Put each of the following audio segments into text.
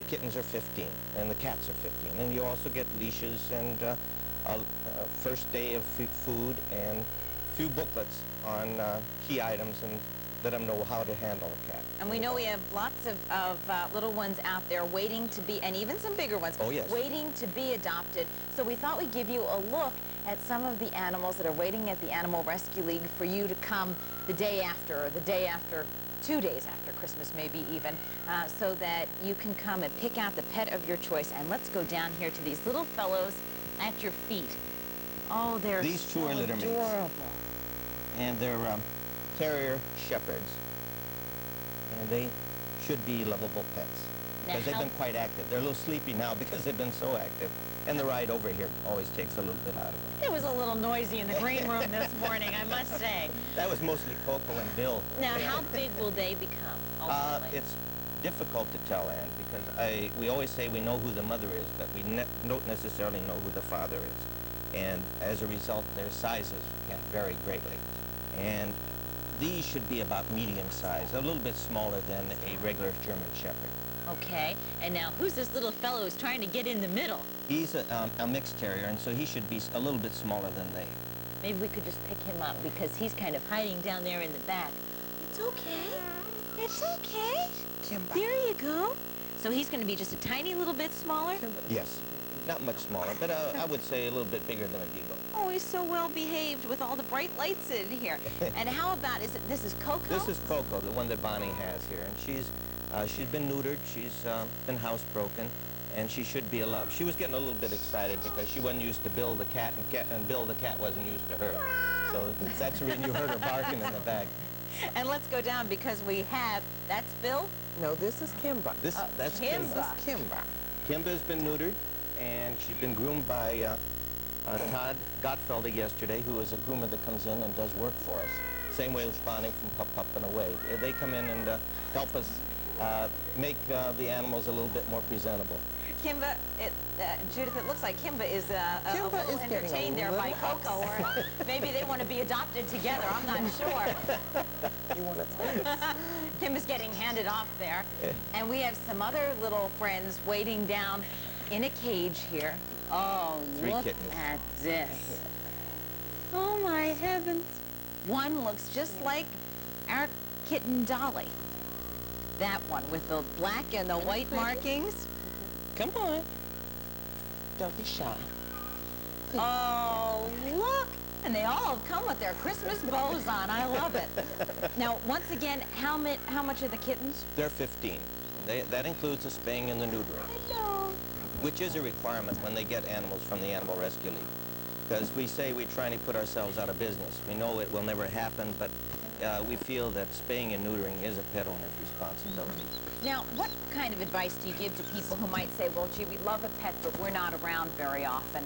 Kittens are 15, and the cats are 15. And you also get leashes and first day of food and a few booklets on key items and let them know how to handle a cat. And we know we have lots of little ones out there waiting to be, and even some bigger ones, oh, yes, waiting to be adopted. So we thought we'd give you a look at some of the animals that are waiting at the Animal Rescue League for you to come the day after, or the day after, 2 days after Christmas, maybe even, so that you can come and pick out the pet of your choice. And let's go down here to these little fellows at your feet. Oh, they're These two so are littermates. adorable. And they're terrier shepherds. And they should be lovable pets. Because they've been quite active. They're a little sleepy now because they've been so active. And the ride over here always takes a little bit out of them. It was a little noisy in the green room this morning, I must say. That was mostly Coco and Bill. Now, how big will they become, ultimately? It's difficult to tell, Ann, because we always say we know who the mother is, but we don't necessarily know who the father is. And as a result, their sizes can vary greatly. And these should be about medium size, a little bit smaller than a regular German Shepherd. Okay, and now who's this little fellow who's trying to get in the middle? He's a mixed terrier, and so he should be a little bit smaller than they. Maybe we could just pick him up because he's kind of hiding down there in the back. It's okay. It's okay. Kimba. There you go. So he's going to be just a tiny little bit smaller? Yes, not much smaller, but I would say a little bit bigger than a beagle. Oh, he's so well behaved with all the bright lights in here. And how about, this is Coco? This is Coco, the one that Bonnie has here, and she's been neutered, she's been housebroken, and she should be a love. She was getting a little bit excited because she wasn't used to Bill the cat, and Bill the cat wasn't used to her. So that's the reason you heard her barking in the back. And let's go down because we have, that's Bill? No, this is Kimba. That's Kimba. Kimba. Kimba. Kimba's been neutered, and she's been groomed by Todd Gottfelder yesterday, who is a groomer that comes in and does work for us. Same way with Bonnie from Pup Pup and Away. They come in and help us make the animals a little bit more presentable. Kimba, Judith, it looks like Kimba is a little entertained there by Coco, or maybe they want to be adopted together. I'm not sure. You want to taste? Kimba's getting handed off there. And we have some other little friends waiting down in a cage here. Oh, look at this. Oh, my heavens. One looks just like our kitten Dolly. That one with the black and the white markings. Come on. Don't be shy. Oh, look. And they all come with their Christmas bows on. I love it. Now, once again, how much are the kittens? They're 15. That includes the spaying and the neutering. I know. Which is a requirement when they get animals from the Animal Rescue League. Because we say we're trying to put ourselves out of business. We know it will never happen, but we feel that spaying and neutering is a pet owner's responsibility. Now, what kind of advice do you give to people who might say, well, gee, we love a pet, but we're not around very often.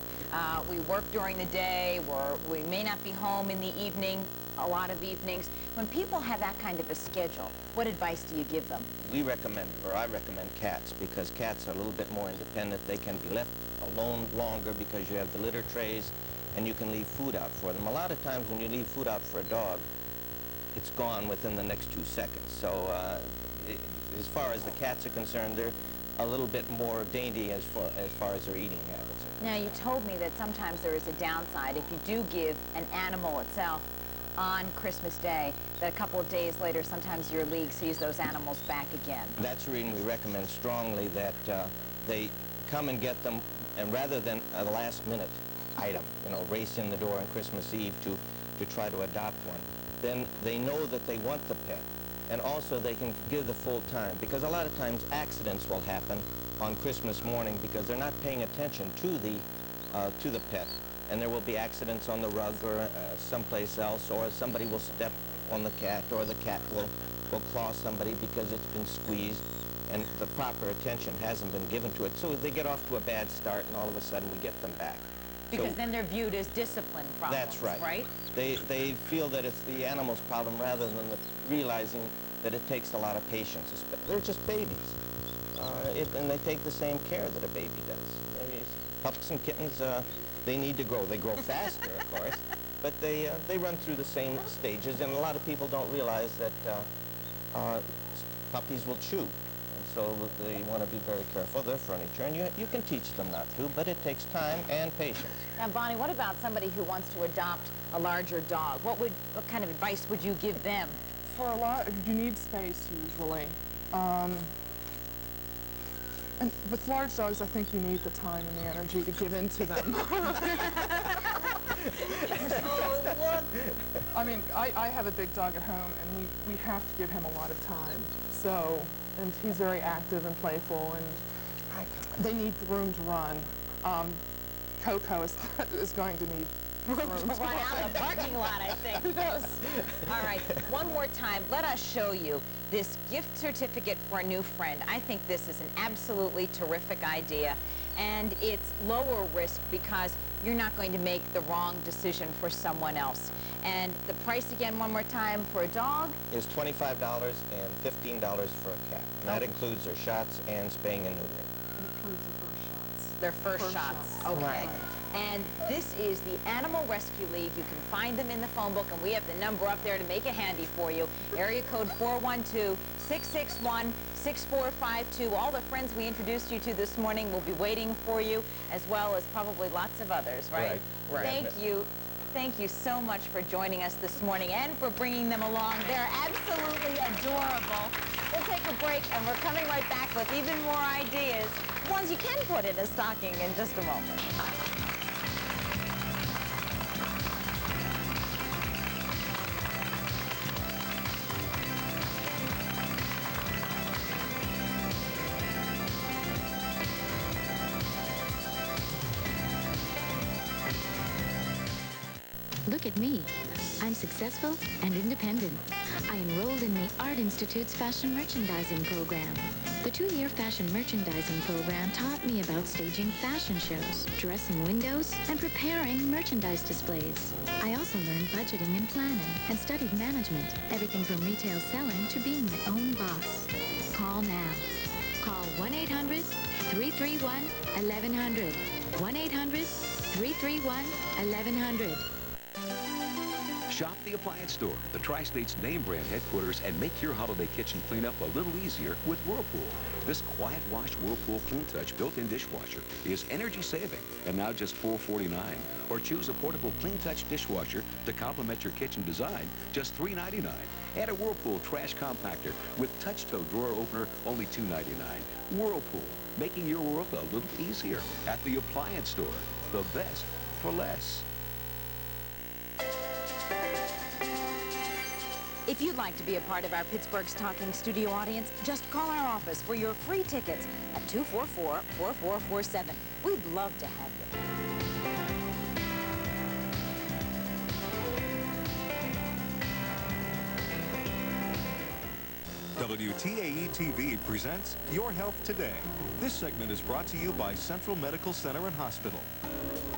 We work during the day, we may not be home in the evening, a lot of evenings. When people have that kind of a schedule, what advice do you give them? We recommend, or I recommend cats, because cats are a little bit more independent. They can be left alone longer because you have the litter trays and you can leave food out for them. A lot of times when you leave food out for a dog, it's gone within the next 2 seconds. So as far as the cats are concerned, they're a little bit more dainty as far as their eating habits. Now, you told me that sometimes there is a downside if you do give an animal itself on Christmas Day, that a couple of days later, sometimes your league sees those animals back again. That's the reason we recommend strongly that they come and get them, and rather than a last-minute item, you know, race in the door on Christmas Eve to try to adopt one, then they know that they want the pet, and also they can give the full time, because a lot of times accidents will happen on Christmas morning because they're not paying attention to the pet, and there will be accidents on the rug or someplace else, or somebody will step on the cat, or the cat will claw somebody because it's been squeezed and the proper attention hasn't been given to it. So they get off to a bad start, and all of a sudden we get them back. Because then they're viewed as discipline problems, that's right. Right? They feel that it's the animal's problem rather than realizing that it takes a lot of patience. They're just babies, and they take the same care that a baby does. Pups and kittens, they need to grow. They grow faster, of course, but they run through the same stages, and a lot of people don't realize that puppies will chew. And so they want to be very careful of their furniture, and you can teach them not to, but it takes time and patience. Now, Bonnie, what about somebody who wants to adopt a larger dog? What kind of advice would you give them? For a lot, you need space usually. And with large dogs, I think you need the time and the energy to give into them. Oh, look. I mean, I have a big dog at home, and we have to give him a lot of time. So, and he's very active and playful, and they need the room to run. Coco is going to need Room to run out of the parking lot, I think. Yes. All right, one more time, let us show you this gift certificate for a new friend. I think this is an absolutely terrific idea, and it's lower risk because you're not going to make the wrong decision for someone else. And the price again, one more time, for a dog? Is $25 and $15 for a cat. And that includes their shots and spaying and neutering. It includes the first shots. Their first shots. Okay. Right. And this is the Animal Rescue League. You can find them in the phone book, and we have the number up there to make it handy for you. Area code 412-661-6452. All the friends we introduced you to this morning will be waiting for you, as well as probably lots of others, right? Right. Thank you. Thank you so much for joining us this morning and for bringing them along. They're absolutely adorable. We'll take a break, and we're coming right back with even more ideas, ones you can put in a stocking in just a moment. Look at me. I'm successful and independent. I enrolled in the Art Institute's fashion merchandising program. The 2-year fashion merchandising program taught me about staging fashion shows, dressing windows, and preparing merchandise displays. I also learned budgeting and planning and studied management, everything from retail selling to being my own boss. Call now. Call 1-800-331-1100. 1-800-331-1100. Shop the Appliance Store, the Tri-State's name brand headquarters, and make your holiday kitchen cleanup a little easier with Whirlpool. This quiet wash Whirlpool Clean Touch built-in dishwasher is energy saving and now just $4.49. Or choose a portable Clean Touch dishwasher to complement your kitchen design, just $3.99. Add a Whirlpool trash compactor with touch toe drawer opener, only $2.99. Whirlpool, making your world a little easier at the Appliance Store. The best for less. If you'd like to be a part of our Pittsburgh's Talking Studio audience, just call our office for your free tickets at 244-4447. We'd love to have you. WTAE-TV presents Your Health Today. This segment is brought to you by Central Medical Center and Hospital.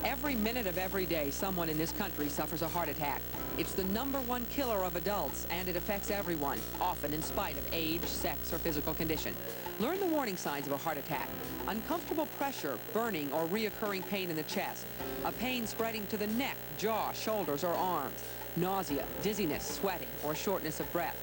Every minute of every day, someone in this country suffers a heart attack. It's the #1 killer of adults, and it affects everyone, often in spite of age, sex, or physical condition. Learn the warning signs of a heart attack. Uncomfortable pressure, burning, or reoccurring pain in the chest. A pain spreading to the neck, jaw, shoulders, or arms. Nausea, dizziness, sweating, or shortness of breath.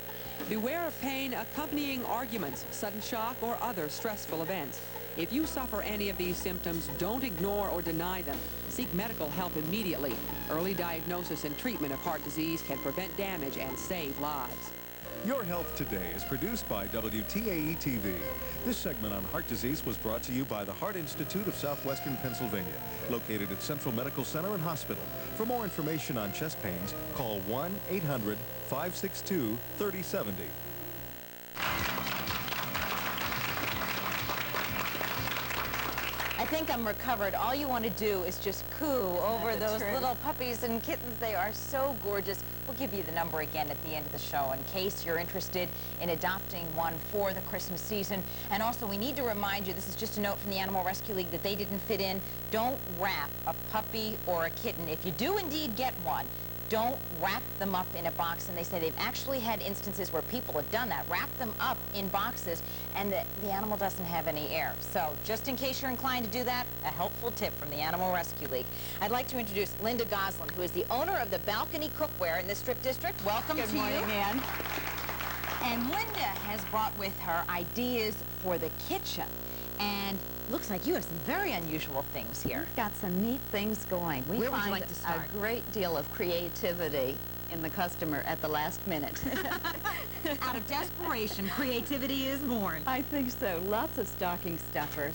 Beware of pain accompanying arguments, sudden shock, or other stressful events. If you suffer any of these symptoms, don't ignore or deny them. Seek medical help immediately. Early diagnosis and treatment of heart disease can prevent damage and save lives. Your Health Today is produced by WTAE-TV. This segment on heart disease was brought to you by the Heart Institute of Southwestern Pennsylvania, located at Central Medical Center and Hospital. For more information on chest pains, call 1-800-562-3070. I think I'm recovered. All you want to do is just coo over those little puppies and kittens. They are so gorgeous. We'll give you the number again at the end of the show in case you're interested in adopting one for the Christmas season. And also, we need to remind you, this is just a note from the Animal Rescue League that they didn't fit in. Don't wrap a puppy or a kitten. If you do indeed get one, don't wrap them up in a box. And they say they've actually had instances where people have done that, wrap them up in boxes, and the animal doesn't have any air. So just in case you're inclined to do that, a helpful tip from the Animal Rescue League. I'd like to introduce Linda Goslin, who is the owner of the Balcony Cookware in the Strip District. Welcome to you. Good morning, Ann. And Linda has brought with her ideas for the kitchen. And looks like you have some very unusual things here. We've got some neat things going. We Where would you find like to start? a great deal of creativity in the customer at the last minute. Out of desperation, creativity is born. I think so. Lots of stocking stuffers,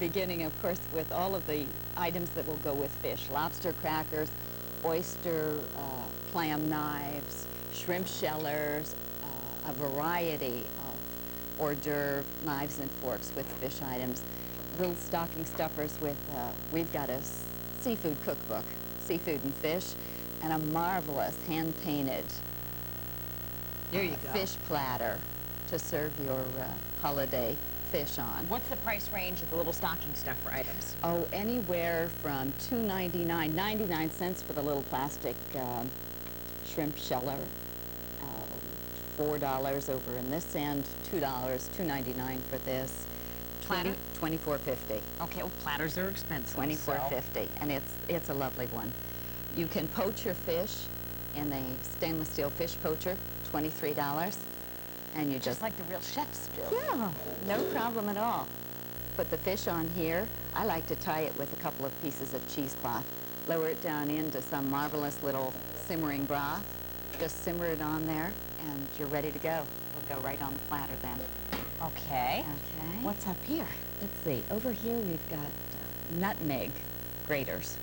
beginning, of course, with all of the items that will go with fish. Lobster crackers, oyster, clam knives, shrimp shellers, a variety of hors d'oeuvre knives and forks with fish items. Little stocking stuffers with, we've got a seafood cookbook, seafood and fish, and a marvelous hand-painted fish platter to serve your holiday fish on. What's the price range of the little stocking stuffer items? Oh, anywhere from $2.99, 99 cents for the little plastic shrimp sheller, $4 over in this end, $2, $2.99 for this. Platter? $24.50. Okay, well, platters are expensive. $24.50, and it's a lovely one. You can poach your fish in a stainless steel fish poacher, $23, and you Just like the real chefs do. yeah, no problem at all. Put the fish on here. I like to tie it with a couple of pieces of cheesecloth. Lower it down into some marvelous little simmering broth. Just simmer it on there, and you're ready to go. It'll go right on the platter then. Okay. Okay. What's up here? Let's see. Over here we've got nutmeg graters.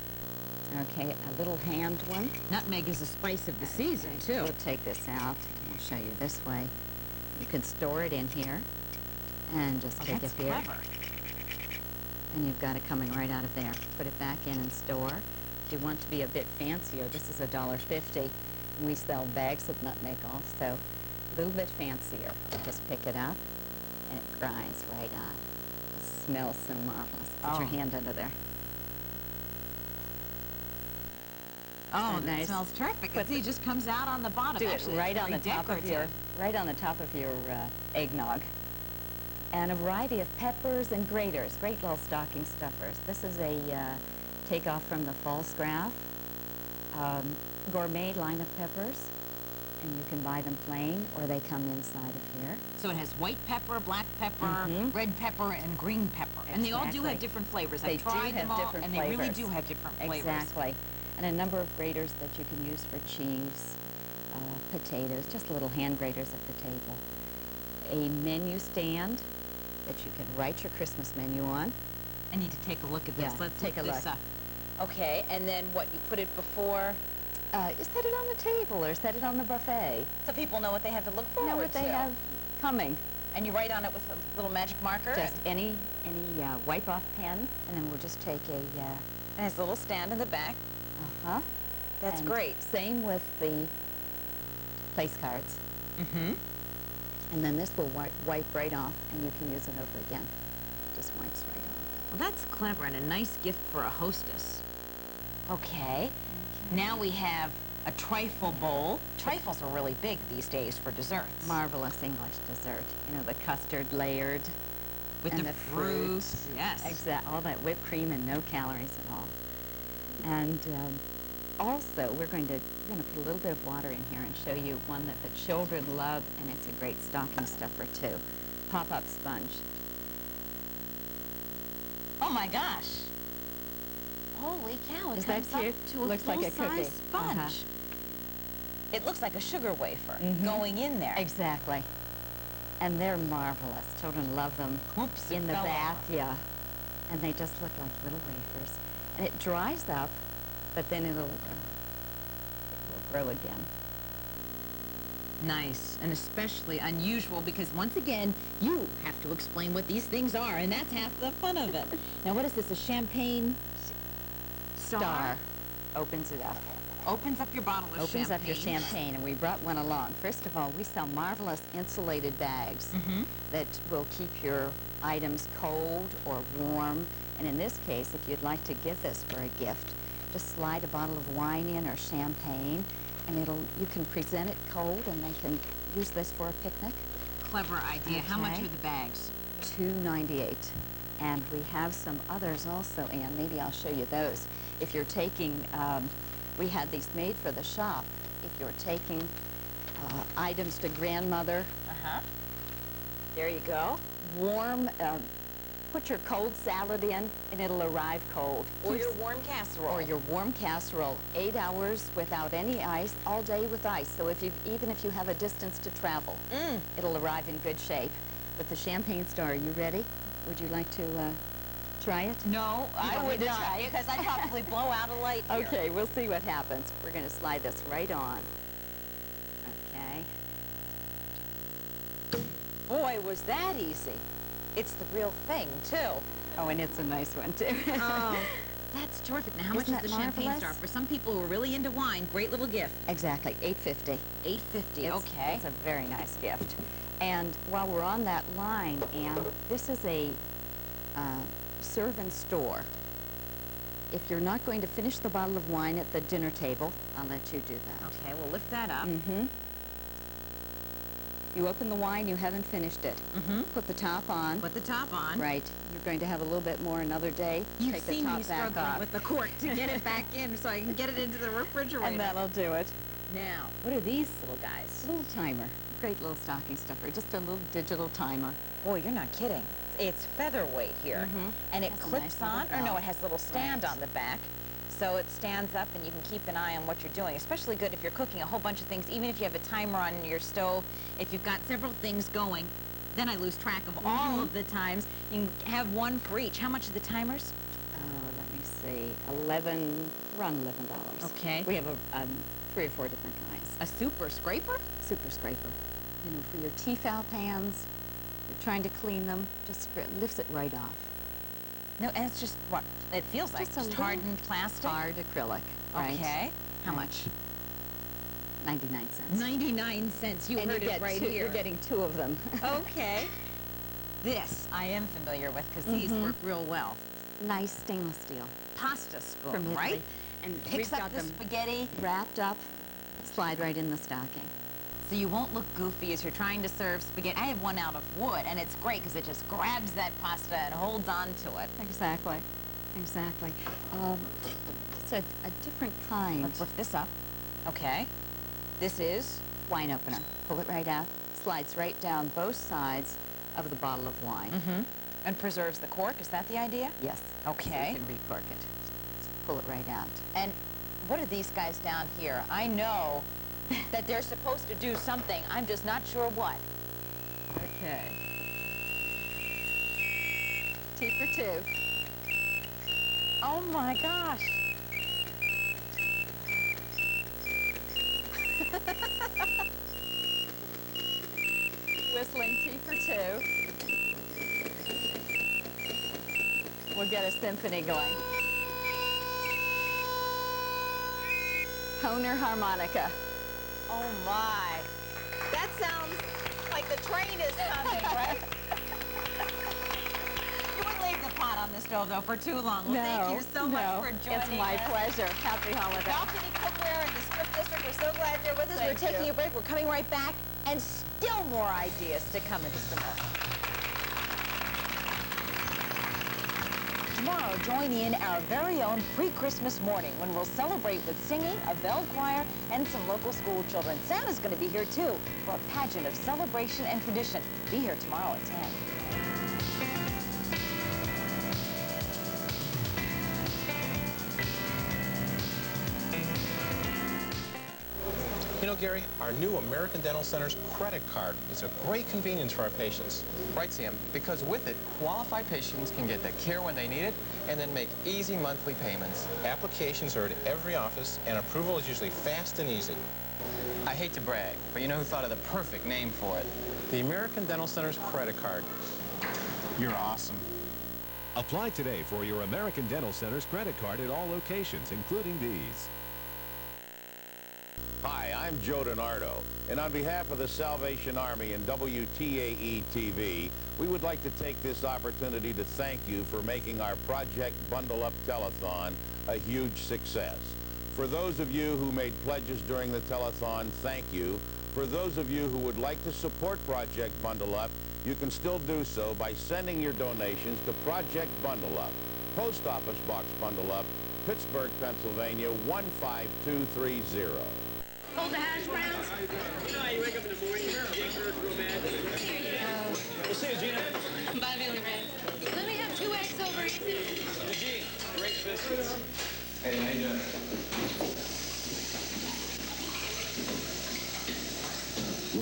Okay, a little hand one. Nutmeg is a spice of the season, too. We'll take this out. We'll show you this way. You can store it in here and just take it here. Clever. And you've got it coming right out of there. Put it back in and store. If you want to be a bit fancier, this is $1.50. And we sell bags of nutmeg also. A little bit fancier. Just pick it up and it grinds right on. It smells so marvelous. Put your hand under there. Oh, Isn't that that nice? smells terrific. Put See, it just comes out on the bottom. Do Actually, it right it's on the really top of your, right on the top of your eggnog. And a variety of peppers and graters, great little stocking stuffers. This is a takeoff from the Falstaff gourmet line of peppers, and you can buy them plain or they come inside of here. So it has white pepper, black pepper, red pepper, and green pepper. And they all do have different flavors. They I've tried do have them all, different and flavors. they really do have different flavors. Exactly. And a number of graters that you can use for cheese, potatoes, just little hand graters at the table. A menu stand that you can write your Christmas menu on. I need to take a look at this. Yeah, Let's take look a this look. up. Okay, and then what, you put it before, You set it on the table or set it on the buffet. so people know what they have to look forward Know what they to. have coming. And you write on it with a little magic marker. Just any wipe-off pen, and then we'll just take a... and it has a little stand in the back. Uh-huh. That's And great. Same with the place cards. Mm-hmm. And then this will wipe right off, and you can use it over again. Just wipes right off. Well, that's clever and a nice gift for a hostess. Okay. Now we have a trifle bowl. Trifles are really big these days for desserts. Marvelous English dessert. You know, the custard layered. With and the fruit. Yes. Exactly. All that whipped cream and no calories at all. And also, we're going to put a little bit of water in here and show you one that the children love, and it's a great stocking stuffer too. Pop-up sponge. Oh my gosh. Holy cow, it Is that comes up cute? to a Looks like a full-size cookie. sponge. Uh-huh. It looks like a sugar wafer going in there. Exactly. And they're marvelous. Children love them. Whoops, it in the fell bath, over. yeah. And they just look like little wafers. And it dries up, but then it will grow again. Nice, and especially unusual because, once again, you have to explain what these things are, and that's half the fun of it. Now, what is this, a champagne star? Opens it up. Opens up your bottle of Opens champagne. up your champagne, and we brought one along. First of all, we sell marvelous insulated bags that will keep your items cold or warm. And in this case, if you'd like to give this for a gift, just slide a bottle of wine in or champagne, and you can present it cold, and they can use this for a picnic. Clever idea. How much Okay. are the bags? $2.98. And we have some others also, Anne. Maybe I'll show you those. If you're taking, we had these made for the shop. If you're taking items to grandmother There you go. Warm, put your cold salad in, and it'll arrive cold. Or your warm casserole. Or your warm casserole. 8 hours without any ice, all day with ice. So even if you have a distance to travel, it'll arrive in good shape. With the Champagne Star, are you ready? Would you like to try it? No, I would not, because I'd probably blow out a light here. Okay, we'll see what happens. We're going to slide this right on. Okay. Boy, was that easy. It's the real thing, too. Oh, and it's a nice one, too. Oh, that's terrific. Now, how much is the Champagne Star? For some people who are really into wine, great little gift. Exactly, $8.50. $8.50, okay. It's a very nice gift. And while we're on that line, Anne, this is a serve and store. If you're not going to finish the bottle of wine at the dinner table, I'll let you do that. Okay, we'll lift that up. You open the wine, you haven't finished it. Put the top on. Put the top on. Right. You're going to have a little bit more another day. You've Take the seen top me back struggling off. with the cork to get it back in so I can get it into the refrigerator. And that'll do it. Now, what are these little guys? Little timer. Great little stocking stuffer. Just a little digital timer. Boy, you're not kidding. It's featherweight here. And it Has a clips nice on, little or no, belt. it has a little stand on the back. So it stands up and you can keep an eye on what you're doing. Especially good if you're cooking a whole bunch of things, even if you have a timer on your stove. If you've got several things going, then I lose track of all of the times. You can have one for each. How much are the timers? Let me see. Around $11. Okay. We have 3 or 4 different kinds. A super scraper? Super scraper. You know, for your Tefal pans, you're trying to clean them, just lifts it right off. No, and it's just what? It feels like Just a just hardened plastic? Hard acrylic, right? Okay. How much? 99 cents. 99 cents. You And heard it right here. You're getting 2 of them. Okay. This I am familiar with because these work real well. Nice stainless steel. Pasta spoon, From Italy. right? And Picks we've up got the them spaghetti. wrapped up, slide right in the stocking. So you won't look goofy as you're trying to serve spaghetti. I have one out of wood, and it's great because it just grabs that pasta and holds on to it. Exactly. Exactly. It's a different kind. Let's lift this up. Okay. This is? Wine opener. Pull it right out. Slides right down both sides of the bottle of wine. And preserves the cork. Is that the idea? Yes. Okay. You can recork it. Pull it right out. And what are these guys down here? I know that they're supposed to do something. I'm just not sure what. Okay. Tea for 2. Oh my gosh. Whistling tea for 2. We'll get a symphony going. Honer harmonica. Oh my. That sounds like the train is coming, right? You wouldn't leave the pot on the stove though for too long. Well, thank you so much for joining us. It's my pleasure. Happy holiday. Balcony Cookware in the Script District. We're so glad you're with us. We're taking a break. We're coming right back, and still more ideas to come in just a moment. Tomorrow, join in our very own pre-Christmas morning when we'll celebrate with singing, a bell choir, and some local school children. Santa's going to be here, too, for a pageant of celebration and tradition. Be here tomorrow at 10. You know, Gary, our new American Dental Center's credit card is a great convenience for our patients. Right, Sam, because with it, qualified patients can get the care when they need it and then make easy monthly payments. Applications are at every office, and approval is usually fast and easy. I hate to brag, but you know who thought of the perfect name for it? The American Dental Center's credit card. You're awesome. Apply today for your American Dental Center's credit card at all locations, including these. Hi, I'm Joe DiNardo, and on behalf of the Salvation Army and WTAE-TV, we would like to take this opportunity to thank you for making our Project Bundle Up Telethon a huge success. For those of you who made pledges during the telethon, thank you. For those of you who would like to support Project Bundle Up, you can still do so by sending your donations to Project Bundle Up, Post Office Box Bundle Up, Pittsburgh, Pennsylvania 15230. Hold the hash browns. You know how you wake up in the morning, your head hurts real bad. See you, Gina. Bye, Billy Ray. Let me have 2 eggs over easy. Eugene, great biscuits. Hey, how you doing?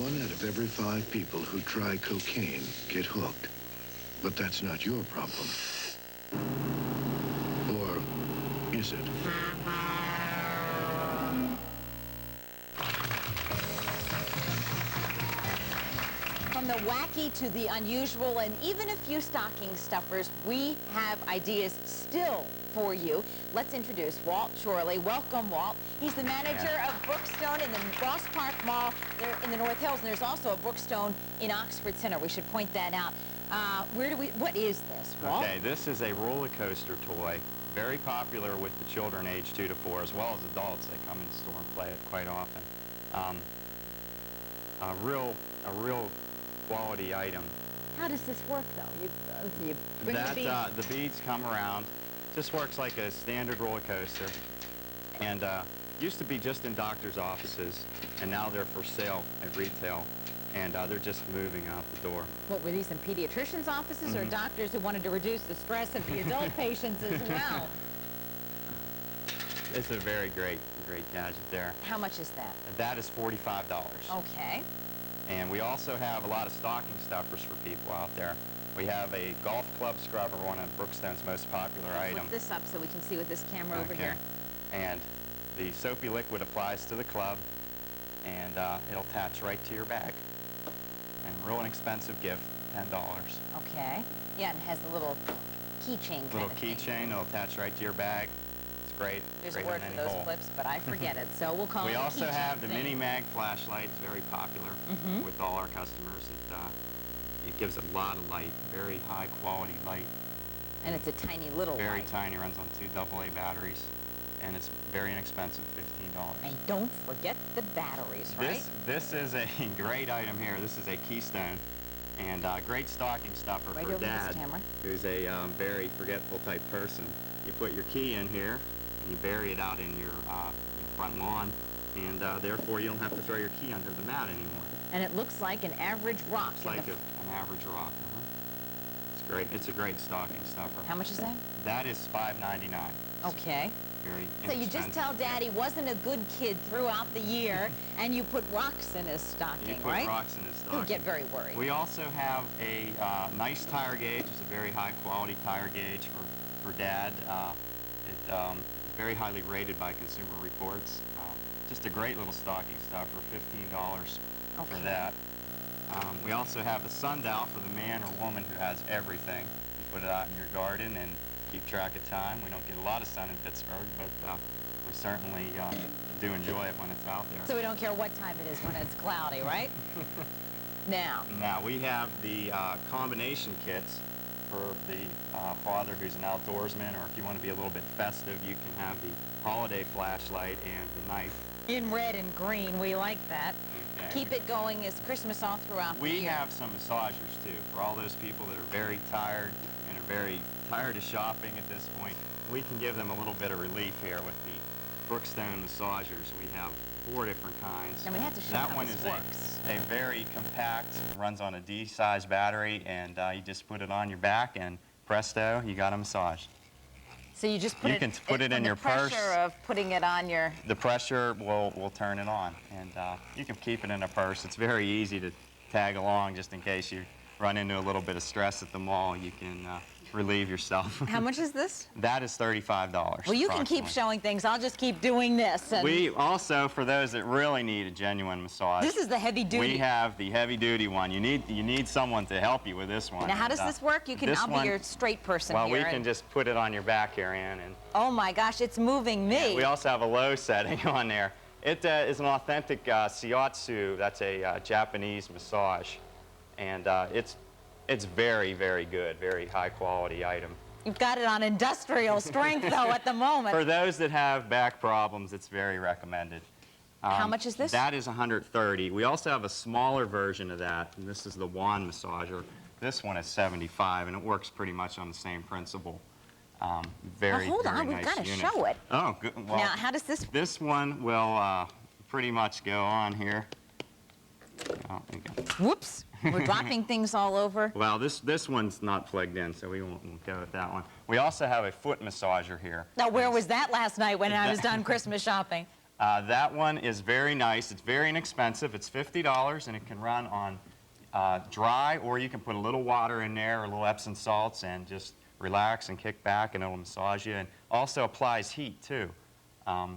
One out of every 5 people who try cocaine get hooked. But that's not your problem. Or is it? From the wacky to the unusual and even a few stocking stuffers, we have ideas still for you. Let's introduce Walt Chorley. Welcome, Walt. He's the manager of Brookstone in the Ross Park Mall there in the North Hills, and there's also a Brookstone in Oxford Center. We should point that out. What is this, Walt? Okay, this is a roller coaster toy, very popular with the children age 2 to 4, as well as adults. They come in the store and play it quite often. A real quality item. How does this work, though? You bring the beads. The beads come around. Just works like a standard roller coaster. And used to be just in doctor's offices, and now they're for sale at retail. And they're just moving out the door. What, were these in pediatricians' offices or doctors who wanted to reduce the stress of the adult patients as well? It's a very great gadget there. How much is that? That is $45. Okay. And we also have a lot of stocking stuffers for people out there. We have a golf club scrubber, one of Brookstone's most popular items. Flip this up so we can see with this camera over here. And the soapy liquid applies to the club, and it'll attach right to your bag. And a real inexpensive gift, $10. Okay. Yeah, and it has the little keychain kind of thing. Keychain, it'll attach right to your bag. It's great. There's a word for those clips, but I forget it, so we'll call it a keychain. We also have the mini mag flashlight. It's very popular with all our customers. It gives a lot of light, very high quality light. And it's a tiny little light. Very tiny, runs on 2 AA batteries, and it's very inexpensive, $15. And don't forget the batteries, right? This is a great item here. This is a Keystone, and great stocking stuffer for Dad, who's a very forgetful type person. You put your key in here, and you bury it out in your front lawn, and therefore you don't have to throw your key under the mat anymore. And it looks like an average rock. It's like an average rock. It's great. It's a great stocking stuffer. How much is that? That is $5.99. Okay. Very so you just tell Daddy wasn't a good kid throughout the year, and you put rocks in his stocking, right? You put rocks in his stocking. He'll get very worried. We also have a nice tire gauge. It's a very high quality tire gauge for Dad. It's very highly rated by Consumer Reports. Just a great little stocking stuffer, $15 for that. We also have the sundial for the man or woman who has everything. You put it out in your garden and keep track of time. We don't get a lot of sun in Pittsburgh, but we certainly do enjoy it when it's out there. So we don't care what time it is when it's cloudy, right? Now we have the combination kits for the father who's an outdoorsman, or if you want to be a little bit festive, you can have the holiday flashlight and the knife. In red and green, we like that. Okay. Keep it going as Christmas all throughout the year. We have some massagers, too, for all those people that are very tired and are very tired of shopping at this point. We can give them a little bit of relief here with the Brookstone massagers. We have 4 different kinds. And we have to show that how one this is works. a very compact, runs on a D-size battery, and you just put it on your back, and presto, you got a massage. So you just put it in your purse. The pressure of putting it on your... The pressure will turn it on, and you can keep it in a purse. It's very easy to tag along just in case you run into a little bit of stress at the mall. You can relieve yourself. How much is this? That is $35. Well, you can keep showing things. I'll just keep doing this. And we also, for those that really need a genuine massage, this is the heavy duty. We have the heavy duty one. You need someone to help you with this one. Now, how does this work? I'll be your straight person here. Well, we can just put it on your back here, Ann. And oh my gosh, it's moving me. Yeah, we also have a low setting on there. It is an authentic shiatsu. That's a Japanese massage, and it's very, very good, very high quality item. You've got it on industrial strength, though, at the moment. For those that have back problems, it's very recommended. How much is this? That is $130. We also have a smaller version of that, and this is the wand massager. This one is $75, and it works pretty much on the same principle. Hold on, we've got to show it. Oh, good. Well, now, how does this... This one will pretty much go on here. Oh, there you go. Whoops, we're dropping things all over. Well, this one's not plugged in, so we won't go with that one. We also have a foot massager here. Now, where was that last night when I was done Christmas shopping? That one is very nice. It's very inexpensive. It's $50, and it can run on dry, or you can put a little water in there, or a little Epsom salts, and just relax and kick back, and it'll massage you. And also applies heat, too.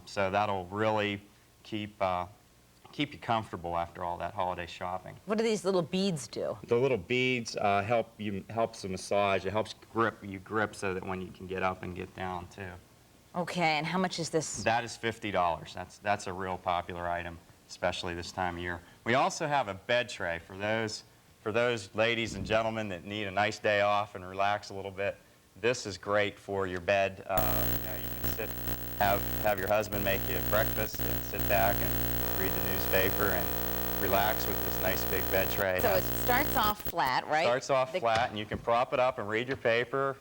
So that'll really keep you comfortable after all that holiday shopping. What do these little beads do? The little beads helps the massage. It helps you grip so that when you can get up and get down, too. Okay, and how much is this? That is $50. That's a real popular item, especially this time of year. We also have a bed tray for those ladies and gentlemen that need a nice day off and relax a little bit. This is great for your bed. You know, you can have your husband make you breakfast and sit back and read the newspaper and relax with this nice big bed tray. So it starts off flat, right? Starts off flat, and you can prop it up and read your paper.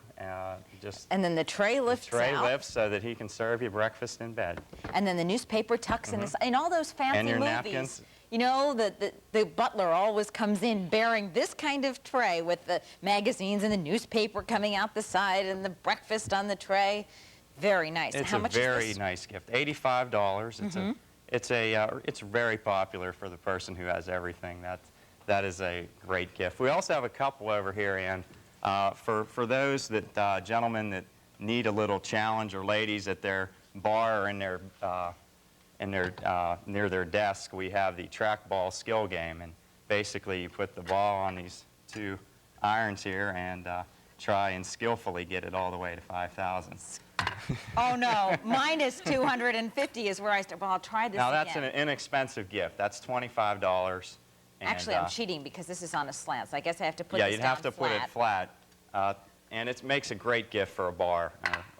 And then the tray lifts out. The tray lifts so that he can serve you breakfast in bed. And then the newspaper tucks in all those fancy and your movies. Napkins. You know, the butler always comes in bearing this kind of tray with the magazines and the newspaper coming out the side and the breakfast on the tray. Very nice. It's How much a very is this? nice gift. $85. It's very popular for the person who has everything. That is a great gift. We also have a couple over here, Ann. For those that gentlemen that need a little challenge, or ladies at their bar or in their near their desk, we have the trackball skill game. And basically, you put the ball on these two irons here and try and skillfully get it all the way to 5,000. Oh, no. Minus 250 is where I start. Well, I'll try this Now, that's again. an inexpensive gift. That's $25. And, Actually, I'm cheating because this is on a slant, so I guess I have to put this you'd have to down put it flat. And it makes a great gift for a bar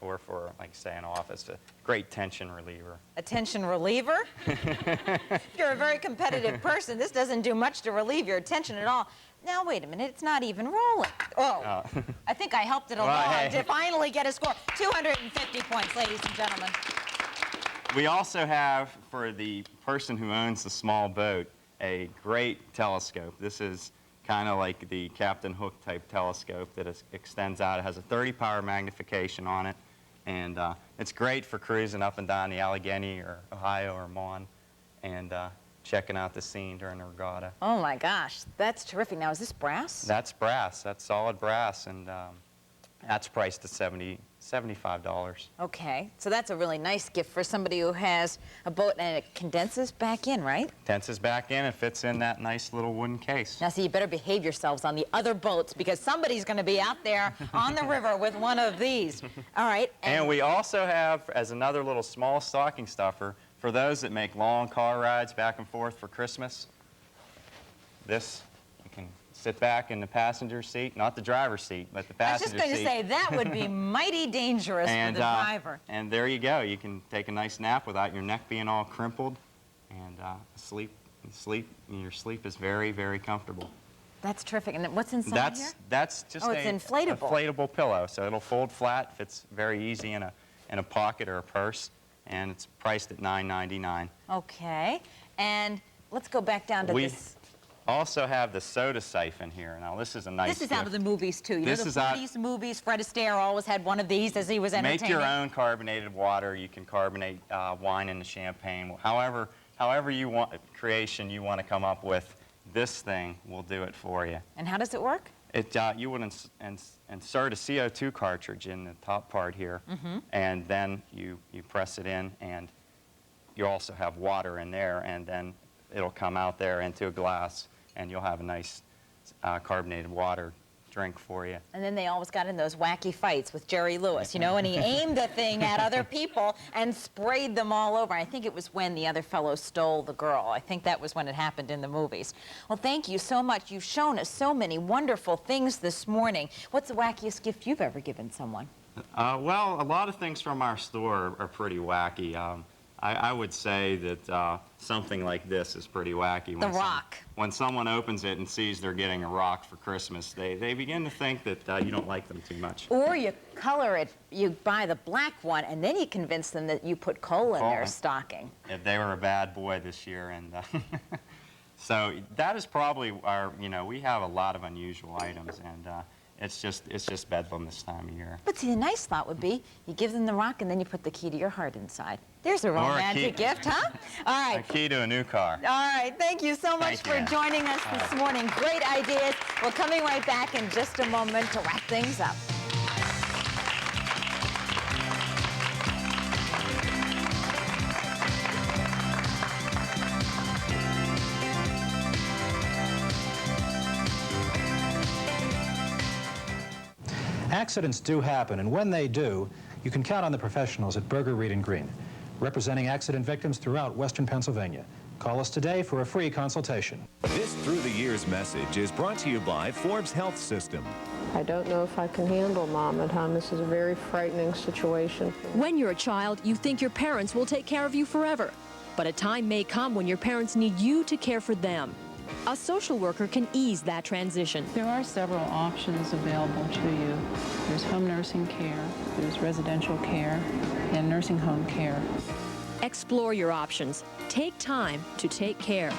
or for, like, say, an office. A great tension reliever. A tension reliever? If you're a very competitive person, this doesn't do much to relieve your tension at all. Now, wait a minute, it's not even rolling. Oh, I think I helped it along to finally get a score. 250 points, ladies and gentlemen. We also have, for the person who owns the small boat, a great telescope. This is kind of like the Captain Hook type telescope that extends out. It has a 30-power magnification on it, and it's great for cruising up and down the Allegheny or Ohio or Mon and checking out the scene during the regatta. Oh my gosh, that's terrific. Now, is this brass? That's brass. That's solid brass, and that's priced at $75. Okay, so that's a really nice gift for somebody who has a boat, and it condenses back in, right? Condenses back in and fits in that nice little wooden case. Now, see, you better behave yourselves on the other boats because somebody's going to be out there on the river with one of these. All right. And we also have, as another little small stocking stuffer, for those that make long car rides back and forth for Christmas, this, you can sit back in the passenger seat, not the driver's seat, but the passenger seat. I was just going to say, that would be mighty dangerous for the driver. And there you go. You can take a nice nap without your neck being all crimpled, and sleep. Your sleep is very, very comfortable. That's terrific. And what's inside here? That's just it's inflatable. Inflatable pillow. So it'll fold flat, fits very easy in a pocket or a purse, and it's priced at $9.99. Okay. And let's go back down to this. Also have the soda siphon here. Now, this is a nice This is out of the movies, too. You know, the 40s movies, Fred Astaire always had one of these as he was entertaining. Make your own carbonated water. You can carbonate wine into champagne. However you want creation you want to come up with, this thing will do it for you. And how does it work? You would insert a CO2 cartridge in the top part here, and then you press it in, and you also have water in there, and then it'll come out there into a glass, and you'll have a nice carbonated water drink for you. And then they always got in those wacky fights with Jerry Lewis, you know, and he aimed the thing at other people and sprayed them all over. I think it was when the other fellow stole the girl. I think that was when it happened in the movies. Well, thank you so much. You've shown us so many wonderful things this morning. What's the wackiest gift you've ever given someone? Well, a lot of things from our store are pretty wacky. I would say that something like this is pretty wacky. The rock. When someone opens it and sees they're getting a rock for Christmas, they begin to think that you don't like them too much. Or you color it, you buy the black one, and then you convince them that you put coal in their stocking. If they were a bad boy this year, and So that is probably our, we have a lot of unusual items, and it's just bedlam this time of year. But see, the nice thought would be you give them the rock and then you put the key to your heart inside. There's a romantic gift, huh? All right. A key to a new car. All right. Thank you so much for joining us this morning. Great ideas. We're coming right back in just a moment to wrap things up. Accidents do happen, and when they do, you can count on the professionals at Berger, Reed & Green, representing accident victims throughout Western Pennsylvania. Call us today for a free consultation. This Through the Years message is brought to you by Forbes Health System. I don't know if I can handle Mom at home. This is a very frightening situation. When you're a child, you think your parents will take care of you forever. But a time may come when your parents need you to care for them. A social worker can ease that transition. There are several options available to you. There's home nursing care, there's residential care, and nursing home care. Explore your options. Take time to take care.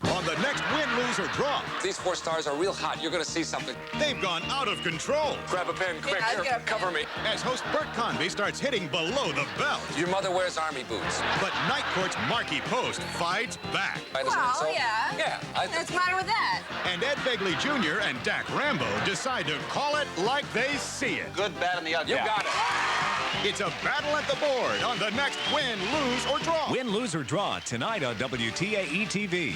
On the next Win, Lose, or Draw. These 4 stars are real hot. You're going to see something. They've gone out of control. Grab a pen, quick. Here, cover me. As host Bert Convy starts hitting below the belt. Your mother wears army boots. But Night Court's Marky Post fights back. Well, yeah. Yeah. What's the matter with that? And Ed Begley Jr. and Dak Rambo decide to call it like they see it. Good, bad, and the ugly. You got it. It's a battle at the board on the next Win, Lose, or Draw. Win, Lose, or Draw tonight on WTAE-TV.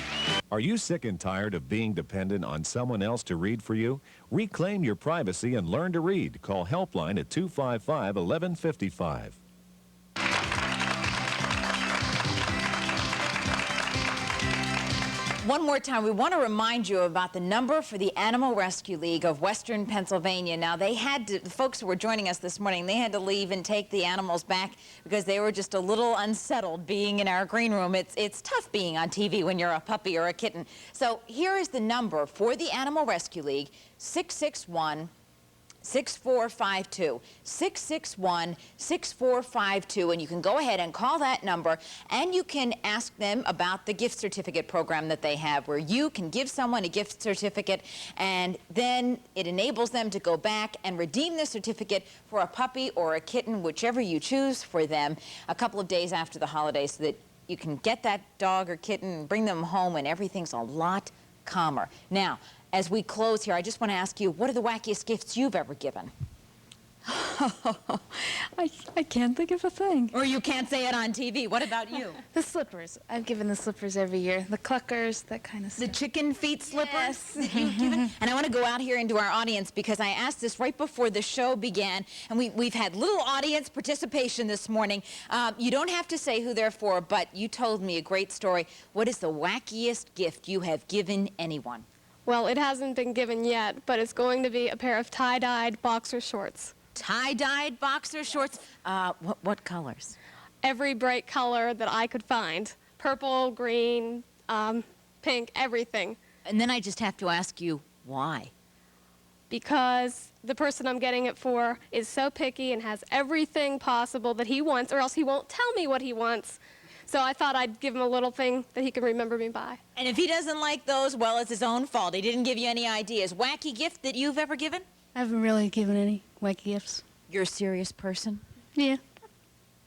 Are you sick and tired of being dependent on someone else to read for you? Reclaim your privacy and learn to read. Call Helpline at 255-1155. One more time, we want to remind you about the number for the Animal Rescue League of Western Pennsylvania. Now, the folks who were joining us this morning, they had to leave and take the animals back because they were just a little unsettled being in our green room. It's tough being on TV when you're a puppy or a kitten. So here is the number for the Animal Rescue League, 661-6452, 661-6452, and you can go ahead and call that number, and you can ask them about the gift certificate program that they have, where you can give someone a gift certificate, and then it enables them to go back and redeem the certificate for a puppy or a kitten, whichever you choose for them, a couple of days after the holidays, so that you can get that dog or kitten and bring them home, and everything's a lot calmer. Now, as we close here, I just want to ask you, what are the wackiest gifts you've ever given? I can't think of a thing. Or you can't say it on TV. What about you? The slippers. I've given the slippers every year. The cluckers, that kind of stuff. The chicken feet slippers Yes. that you've given? And I want to go out here into our audience because I asked this right before the show began, and we've had little audience participation this morning. You don't have to say who they're for, but you told me a great story. What is the wackiest gift you have given anyone? Well, it hasn't been given yet, but it's going to be a pair of tie-dyed boxer shorts. Tie-dyed boxer shorts? What colors? Every bright color that I could find. Purple, green, pink, everything. And then I just have to ask you, why? Because the person I'm getting it for is so picky and has everything possible that he wants, or else he won't tell me what he wants. So I thought I'd give him a little thing that he can remember me by. And if he doesn't like those, well, it's his own fault. He didn't give you any ideas. Wacky gift that you've ever given? I haven't really given any wacky gifts. You're a serious person? Yeah.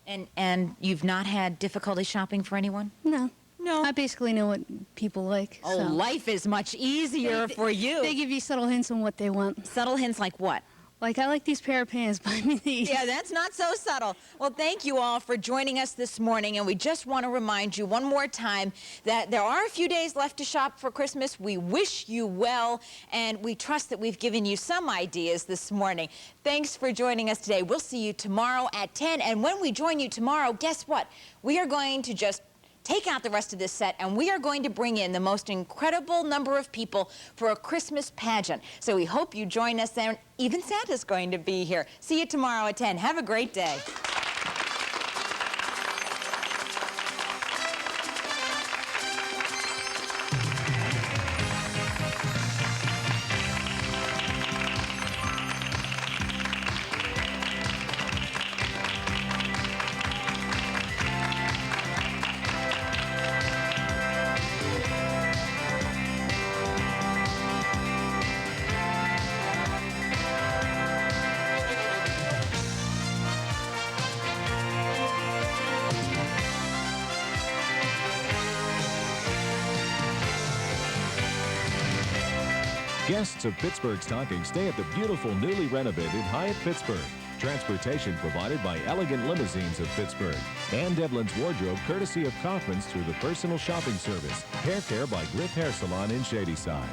And you've not had difficulty shopping for anyone? No. No. I basically know what people like. Oh, so. life is much easier for you. They give you subtle hints on what they want. Subtle hints like what? Like, I like these pair of pants, buy me these. Yeah, that's not so subtle. Well, thank you all for joining us this morning, and we just want to remind you one more time that there are a few days left to shop for Christmas. We wish you well, and we trust that we've given you some ideas this morning. Thanks for joining us today. We'll see you tomorrow at 10, and when we join you tomorrow, guess what? We are going to just take out the rest of this set, and we are going to bring in the most incredible number of people for a Christmas pageant. So we hope you join us there. Even Santa's going to be here. See you tomorrow at 10. Have a great day. Guests of Pittsburgh Stocking stay at the beautiful newly renovated Hyatt Pittsburgh. Transportation provided by Elegant Limousines of Pittsburgh. And Devlin's Wardrobe courtesy of Kaufman's through the personal shopping service. Hair care by Griff Hair Salon in Shadyside.